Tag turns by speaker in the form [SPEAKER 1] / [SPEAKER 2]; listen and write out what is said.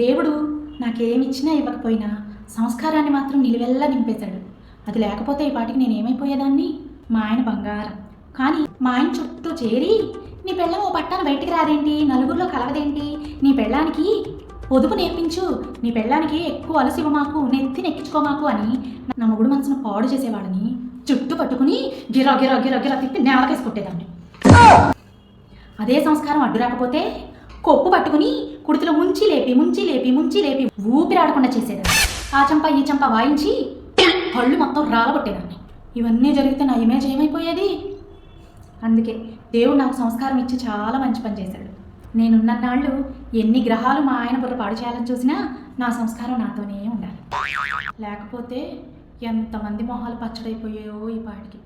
[SPEAKER 1] దేవుడు నాకేమిచ్చినా ఇవ్వకపోయినా సంస్కారాన్ని మాత్రం నిలువెల్లా నింపేశాడు. అది లేకపోతే ఈ పాటికి నేనేమైపోయేదాన్ని. మా ఆయన బంగారం. కానీ మా ఆయన చుట్టూ చేరి నీ పెళ్ళం ఓ పట్టాన బయటికి రాదేంటి, నలుగురిలో కలవదేంటి, నీ పెళ్ళానికి పొదుపు నేర్పించు, నీ పెళ్ళానికి ఎక్కువ అలసివ్వమాకు, నెక్కించుకోమాకు అని నా మొగుడు మనసును పాడు చేసేవాడిని చుట్టూ పట్టుకుని గిరా గిరా గిరా గిరా తిప్పి నేలకేసి కొట్టేదాన్ని. అదే సంస్కారం అడ్డు రాకపోతే కొప్పు పట్టుకుని కుడితిలో ముంచి లేపి ఊపిరాడకుండా చేసేదాన్ని. ఆ చంప ఈ చంప వాయించి కళ్ళు మొత్తం రాలగొట్టేదాన్ని. ఇవన్నీ జరిగితే నా ఇమేజ్ ఏమైపోయేది? అందుకే దేవుడు నాకు సంస్కారం ఇచ్చి చాలా మంచి పని చేశాడు. నేనున్నన్నాళ్ళు ఎన్ని గ్రహాలు మా ఆయన బుర్ర పాడు చేయాలని చూసినా నా సంస్కారం నాతోనే ఉండాలి. లేకపోతే ఎంతమంది మొహాలు పచ్చడైపోయాయో ఈ పాటికి.